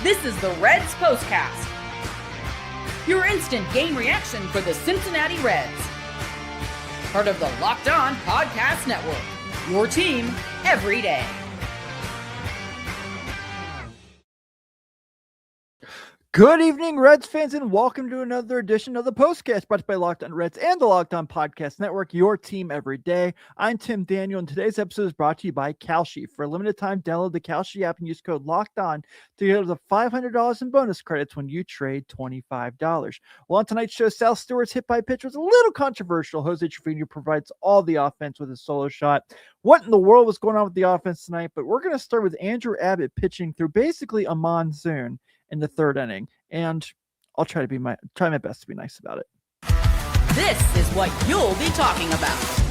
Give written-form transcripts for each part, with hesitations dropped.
This is the Reds POSTCAST, your instant game reaction for the Cincinnati Reds. Part of the Locked On Podcast Network, your team every day. Good evening, Reds fans, and welcome to another edition of the POSTCAST, brought to you by Locked On Reds and the Locked On Podcast Network, your team every day. I'm Tim Daniel, and today's episode is brought to you by Kalshi. For a limited time, download the Kalshi app and use code LOCKEDON to get up to $500 in bonus credits when you trade $25. Well, on tonight's show, Sal Stewart's hit by pitch was a little controversial. Jose Treviño provides all the offense with a solo shot. What in the world was going on with the offense tonight? But we're going to start with Andrew Abbott pitching through basically a monsoon in the third inning, and I'll try my best to be nice about it. This is what you'll be talking about.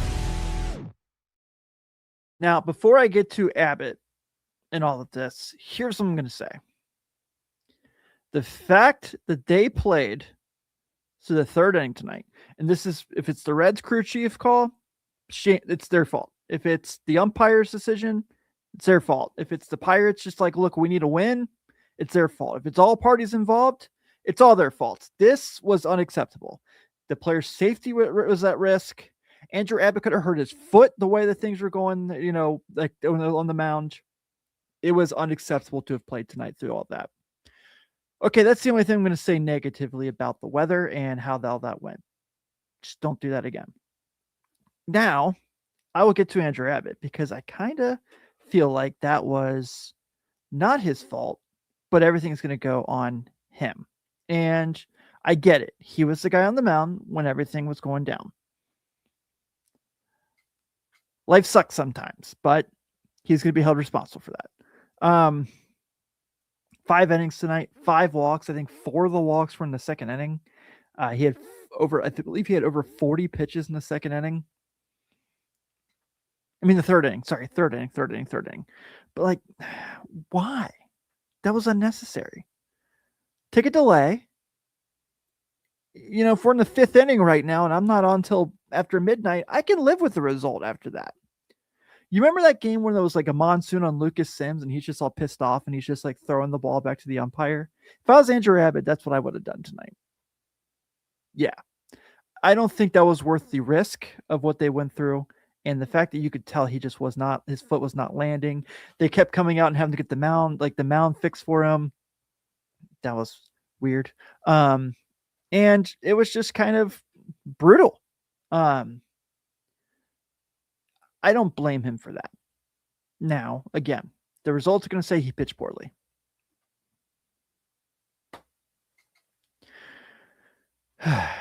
Now, before I get to Abbott and all of this, here's what I'm going to say. The fact that they played to the third inning tonight, and this is, if it's the Reds crew chief call, it's their fault. If it's the umpire's decision, it's their fault. If it's the Pirates just like, look, we need a win, it's their fault. If it's all parties involved, it's all their fault. This was unacceptable. The player's safety was at risk. Andrew Abbott could have hurt his foot the way that things were going, like on the mound. It was unacceptable to have played tonight through all that. Okay, that's the only thing I'm going to say negatively about the weather and how all that went. Just don't do that again. Now, I will get to Andrew Abbott because I kind of feel like that was not his fault, but everything's going to go on him. And I get it. He was the guy on the mound when everything was going down. Life sucks sometimes, but he's going to be held responsible for that. 5 innings tonight, 5 walks. I think 4 of the walks were in the second inning. I believe he had over 40 pitches in the second inning. I mean, the third inning. Sorry, third inning. But why? That was unnecessary. Take a delay. If we're in the 5th inning right now and I'm not on till after midnight, I can live with the result after that. You remember that game when there was like a monsoon on Lucas Sims and he's just all pissed off and he's just like throwing the ball back to the umpire? If I was Andrew Abbott, that's what I would have done tonight. Yeah. I don't think that was worth the risk of what they went through. And the fact that you could tell his foot was not landing. They kept coming out and having to get the mound fixed for him. That was weird. And it was just kind of brutal. I don't blame him for that. Now, again, the results are going to say he pitched poorly. I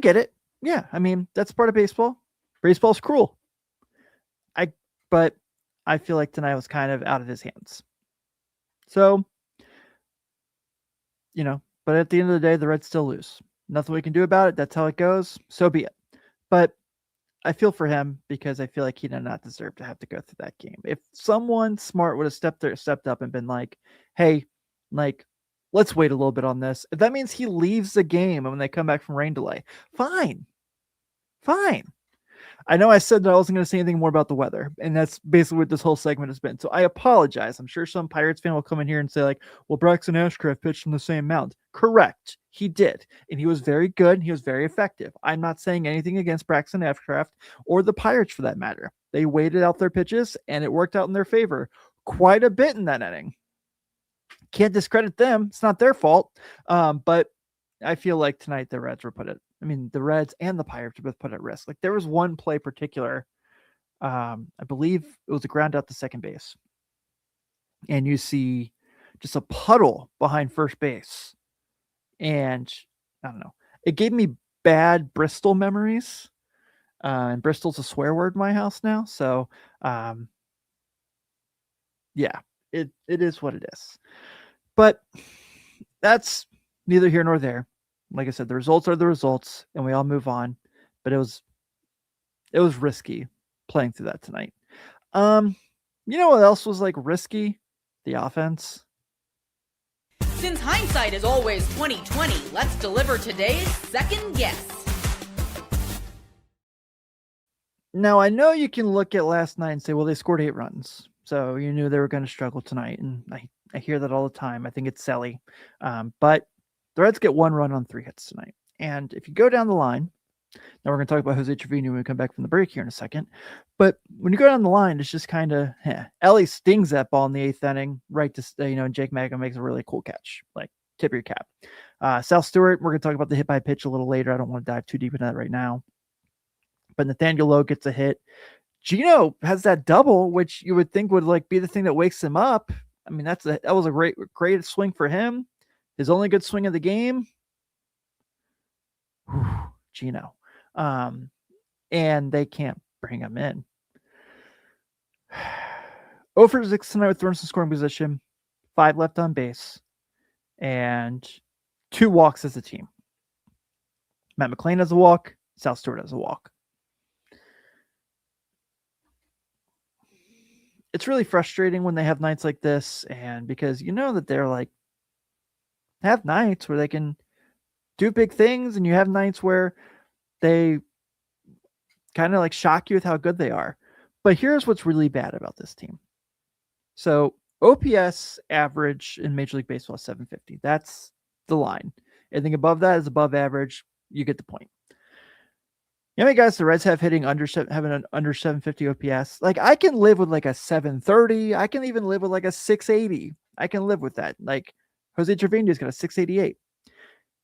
get it. Yeah, I mean, that's part of baseball. Baseball's cruel. But I feel like tonight was kind of out of his hands. So, but at the end of the day, the Reds still lose. Nothing we can do about it. That's how it goes. So be it. But I feel for him because I feel like he did not deserve to have to go through that game. If someone smart would have stepped up and been like, hey, let's wait a little bit on this. If that means he leaves the game when they come back from rain delay, fine. I know I said that I wasn't going to say anything more about the weather, and that's basically what this whole segment has been. So I apologize. I'm sure some Pirates fan will come in here and say well, Braxton Ashcraft pitched from the same mound. Correct. He did. And he was very good. And he was very effective. I'm not saying anything against Braxton Ashcraft or the Pirates for that matter. They waited out their pitches and it worked out in their favor quite a bit in that inning. Can't discredit them. It's not their fault. But I feel like tonight the Reds the Reds and the Pirates were both put at risk. There was one play particular, I believe it was a ground out to second base. And you see just a puddle behind first base. And I don't know. It gave me bad Bristol memories. And Bristol's a swear word in my house now. So, yeah, it is what it is. But that's neither here nor there. Like I said, the results are the results, and we all move on. But it was risky playing through that tonight. You know what else was risky? The offense. Since hindsight is always 20/20, let's deliver today's second guess. Now, I know you can look at last night and say, well, they scored 8 runs. So you knew they were going to struggle tonight. And I hear that all the time. I think it's Elly. But the Reds get 1 run on 3 hits tonight. And if you go down the line, now we're going to talk about Jose Treviño when we come back from the break here in a second. But when you go down the line, it's just kind of, Elly stings that ball in the 8th inning, right to, and Jake Magga makes a really cool catch. Like, tip your cap. Sal Stewart, we're going to talk about the hit by pitch a little later. I don't want to dive too deep into that right now. But Nathaniel Lowe gets a hit. Gino has that double, which you would think would like be the thing that wakes him up. I mean, that was a great swing for him. His only good swing of the game. Whew, Gino. And they can't bring him in. 0 for 6 tonight with runners in scoring position, 5 left on base, and 2 walks as a team. Matt McLain has a walk. Sal Stewart has a walk. It's really frustrating when they have nights like this, and because that they're like have nights where they can do big things, and you have nights where they kind of like shock you with how good they are. But here's what's really bad about this team. So OPS average in Major League Baseball is 750. That's the line. Anything above that is above average. You get the point. You know how many guys the Reds have hitting having an under 750 OPS? Like, I can live with like a 730. I can even live with like a 680. I can live with that. Like, Jose Treviño's got a 688.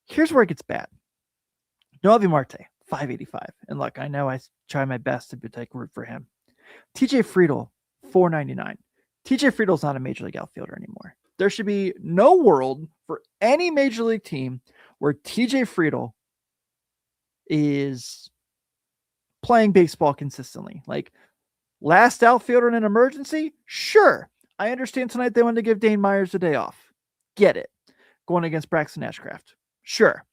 Here's where it gets bad. Noelvi Marte, 585. And look, I know I try my best to take root for him. TJ Friedl, 499. TJ Friedl's not a Major League outfielder anymore. There should be no world for any Major League team where TJ Friedl is playing baseball consistently. Like, last outfielder in an emergency? Sure. I understand tonight they wanted to give Dane Myers a day off. Get it. Going against Braxton Ashcraft. Sure.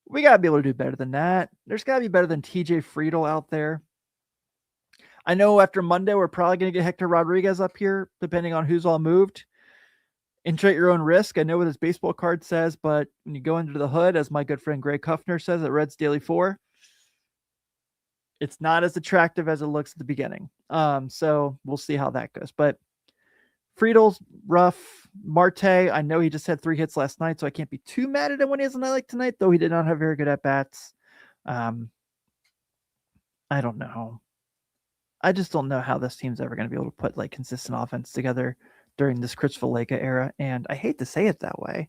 We got to be able to do better than that. There's got to be better than TJ Friedl out there. I know after Monday, we're probably going to get Hector Rodriguez up here, depending on who's all moved. Enter at your own risk. I know what his baseball card says, but when you go into the hood, as my good friend Greg Kuffner says at Reds Daily 4, it's not as attractive as it looks at the beginning. So we'll see how that goes. But Friedel's rough. Marte, I know he just had 3 hits last night, so I can't be too mad at him when he has a night like tonight, though he did not have very good at-bats. I don't know. I just don't know how this team's ever going to be able to put like consistent offense together during this Chris Valaika era. And I hate to say it that way.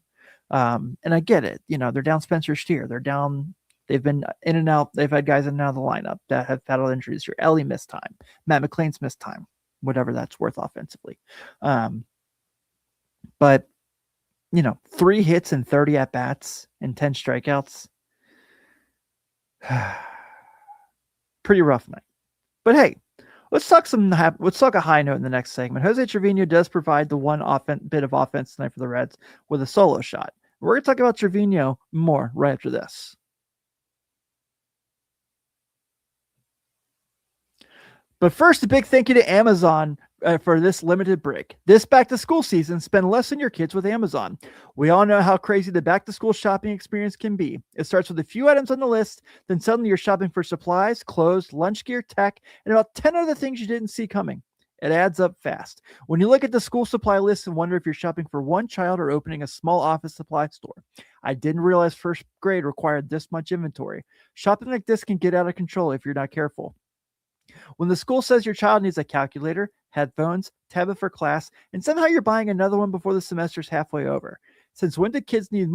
And I get it. They're down Spencer Steer. They're down. They've been in and out. They've had guys in and out of the lineup that have battled injuries here. Elly missed time. Matt McLain's missed time, whatever that's worth offensively. But 3 hits and 30 at-bats and 10 strikeouts. Pretty rough night. But hey, let's talk a high note in the next segment. Jose Treviño does provide the one bit of offense tonight for the Reds with a solo shot. We're going to talk about Treviño more right after this. But first, a big thank you to Amazon for this limited break. This back-to-school season, spend less on your kids with Amazon. We all know how crazy the back-to-school shopping experience can be. It starts with a few items on the list, then suddenly you're shopping for supplies, clothes, lunch gear, tech, and about 10 other things you didn't see coming. It adds up fast. When you look at the school supply list and wonder if you're shopping for one child or opening a small office supply store, I didn't realize first grade required this much inventory. Shopping like this can get out of control if you're not careful. When the school says your child needs a calculator, headphones, tablet for class, and somehow you're buying another one before the semester's halfway over. Since when did kids need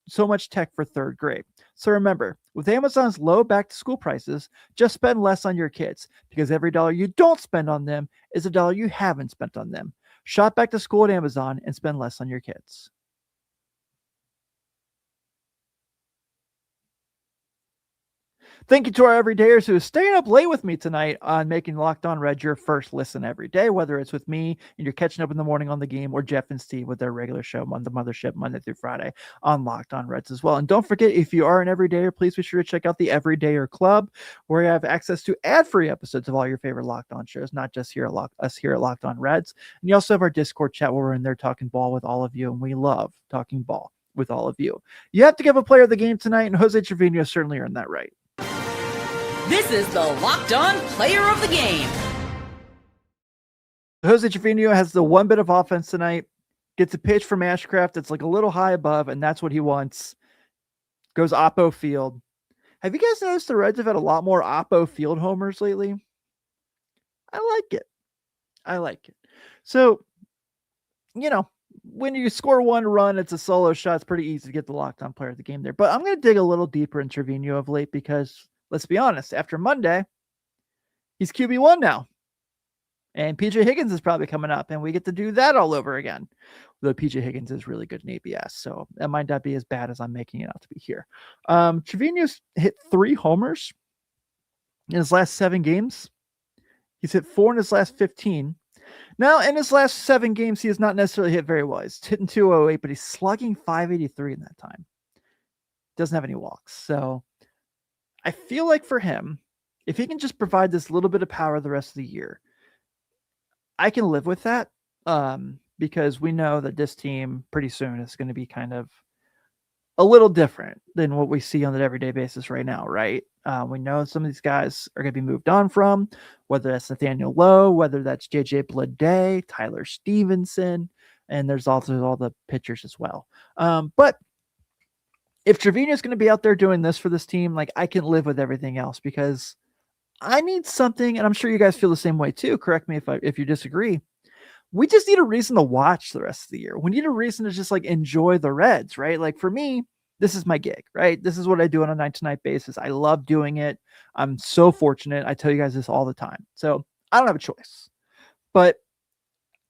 so much tech for 3rd grade? So remember, with Amazon's low back-to-school prices, just spend less on your kids, because every dollar you don't spend on them is a dollar you haven't spent on them. Shop back to school at Amazon and spend less on your kids. Thank you to our everydayers who are staying up late with me tonight on making Locked On Reds your first listen every day, whether it's with me and you're catching up in the morning on the game, or Jeff and Steve with their regular show on the Mothership Monday through Friday on Locked On Reds as well. And don't forget, if you are an everydayer, please be sure to check out the Everydayer Club, where you have access to ad-free episodes of all your favorite Locked On shows, not just us here at Locked On Reds. And you also have our Discord chat where we're in there talking ball with all of you, and we love talking ball with all of you. You have to give a player of the game tonight, and Jose Treviño certainly earned that right. This is the Locked On Player of the Game. Jose Treviño has the one bit of offense tonight, gets a pitch from Ashcraft that's like a little high above, and that's what he wants. Goes Oppo Field. Have you guys noticed the Reds have had a lot more Oppo Field homers lately? I like it. So, when you score one run, it's a solo shot. It's pretty easy to get the locked on player of the game there. But I'm going to dig a little deeper in Treviño of late because, let's be honest, after Monday, he's QB1 now. And PJ Higgins is probably coming up, and we get to do that all over again. Though PJ Higgins is really good in ABS, so that might not be as bad as I'm making it out to be here. Treviño's hit 3 homers in his last 7 games. He's hit 4 in his last 15. Now, in his last 7 games, he has not necessarily hit very well. He's hitting 208, but he's slugging 583 in that time. Doesn't have any walks. So I feel like for him, if he can just provide this little bit of power the rest of the year, I can live with that because we know that this team pretty soon is going to be kind of a little different than what we see on an everyday basis right now, right? We know some of these guys are going to be moved on from, whether that's Nathaniel Lowe, whether that's JJ Bleday, Tyler Stevenson, and there's also all the pitchers as well. But if Treviño is going to be out there doing this for this team, like I can live with everything else because I need something, and I'm sure you guys feel the same way too. Correct me if you disagree. We just need a reason to watch the rest of the year. We need a reason to just like enjoy the Reds, right? Like for me, this is my gig, right? This is what I do on a night-to-night basis. I love doing it. I'm so fortunate. I tell you guys this all the time. So I don't have a choice, but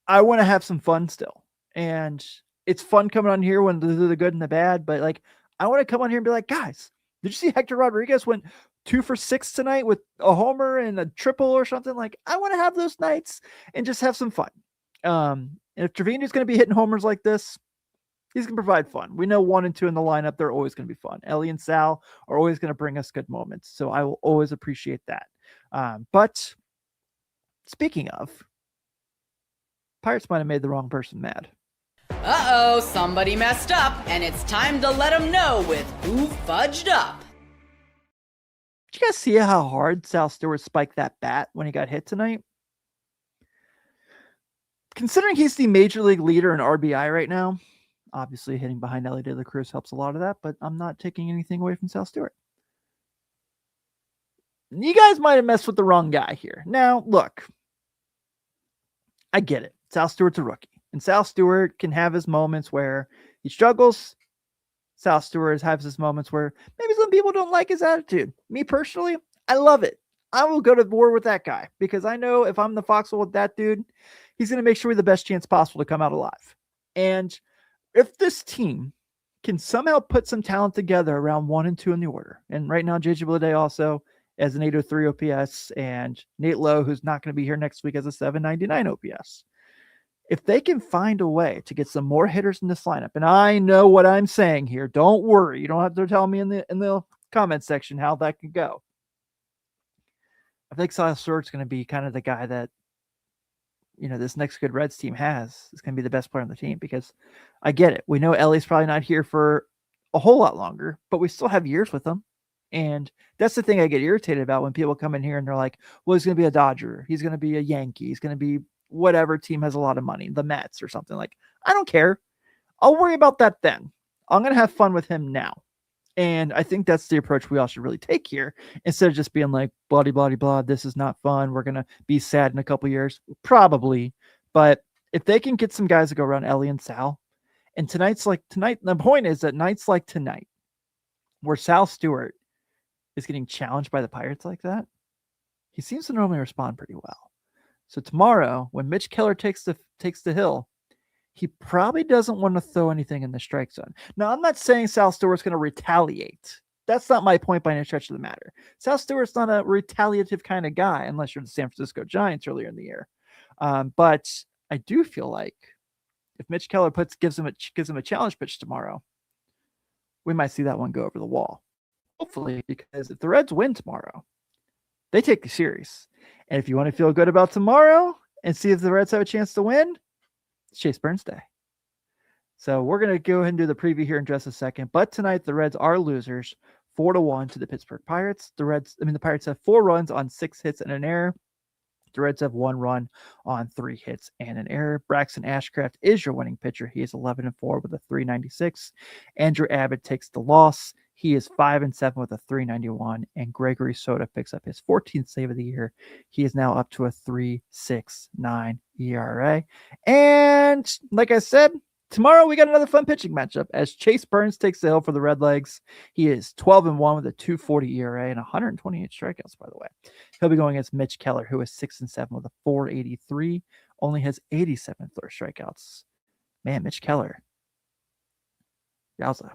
I want to have some fun still. And it's fun coming on here when there's the good and the bad, but like, I want to come on here and be like, guys, did you see Hector Rodriguez went 2 for 6 tonight with a homer and a triple or something? Like I want to have those nights and just have some fun. And if Treviño is going to be hitting homers like this, he's going to provide fun. We know 1 and 2 in the lineup. They're always going to be fun. Elly and Sal are always going to bring us good moments. So I will always appreciate that. But speaking of, Pirates might have made the wrong person mad. Uh-oh, somebody messed up, and it's time to let them know with who fudged up. Did you guys see how hard Sal Stewart spiked that bat when he got hit tonight? Considering he's the major league leader in RBI right now, obviously hitting behind Elly de la Cruz helps a lot of that, but I'm not taking anything away from Sal Stewart. You guys might have messed with the wrong guy here. Now, look, I get it. Sal Stewart's a rookie, and Sal Stewart can have his moments where he struggles. Sal Stewart has his moments where maybe some people don't like his attitude. Me personally, I love it. I will go to war with that guy because I know if I'm the foxhole with that dude, he's going to make sure we have the best chance possible to come out alive. And if this team can somehow put some talent together around 1 and 2 in the order, and right now JJ Bleday also as an 803 OPS, and Nate Lowe, who's not going to be here next week, as a 799 OPS. If they can find a way to get some more hitters in this lineup, and I know what I'm saying here, don't worry, you don't have to tell me in the comment section how that could go. I think Sal Stewart's going to be kind of the guy that, this next good Reds team has is going to be the best player on the team, because I get it. We know Elly's probably not here for a whole lot longer, but we still have years with him. And that's the thing I get irritated about when people come in here and they're like, well, he's going to be a Dodger. He's going to be a Yankee. He's going to be whatever team has a lot of money, the Mets or something. Like, I don't care. I'll worry about that then. I'm going to have fun with him now. And I think that's the approach we all should really take here, instead of just being like, blah, blah, blah, this is not fun. We're going to be sad in a couple years. Probably. But if they can get some guys to go around Elly and Sal, and the point is that nights like tonight, where Sal Stewart is getting challenged by the Pirates like that, he seems to normally respond pretty well. So tomorrow, when Mitch Keller takes the hill, he probably doesn't want to throw anything in the strike zone. Now, I'm not saying Sal Stewart's going to retaliate. That's not my point by any stretch of the matter. Sal Stewart's not a retaliative kind of guy, unless you're the San Francisco Giants earlier in the year. But I do feel like if Mitch Keller gives him a challenge pitch tomorrow, we might see that one go over the wall. Hopefully, because if the Reds win tomorrow, they take the series. And if you want to feel good about tomorrow and see if the Reds have a chance to win, it's Chase Burns Day. So we're going to go ahead and do the preview here in just a second. But tonight, the Reds are losers 4-1 to the Pittsburgh Pirates. The Pirates have 4 runs on 6 hits and an error. The Reds have 1 run on 3 hits and an error. Braxton Ashcraft is your winning pitcher. He is 11-4 with a 396. Andrew Abbott takes the loss. He is 5-7 with a 391. And Gregory Soto picks up his 14th save of the year. He is now up to a 3.69 ERA. And like I said, tomorrow we got another fun pitching matchup as Chase Burns takes the hill for the Redlegs. He is 12-1 with a 2.40 ERA and 128 strikeouts, by the way. He'll be going against Mitch Keller, who is 6-7 with a 4.83, only has 87 strikeouts. Man, Mitch Keller. Yowza.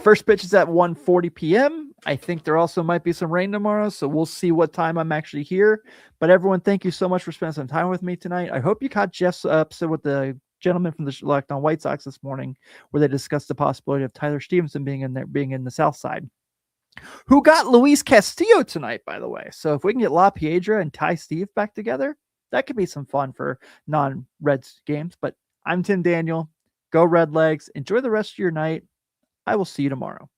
First pitch is at 1:40 p.m. I think there also might be some rain tomorrow, so we'll see what time I'm actually here. But everyone, thank you so much for spending some time with me tonight. I hope you caught Jeff's episode with the gentleman from the Locked On White Sox this morning, where they discussed the possibility of Tyler Stevenson being in the South Side, who got Luis Castillo tonight, by the way. So if we can get La Piedra and Ty Steve back together, that could be some fun for non-Reds games. But I'm Tim Daniel. Go Redlegs. Enjoy the rest of your night. I will see you tomorrow.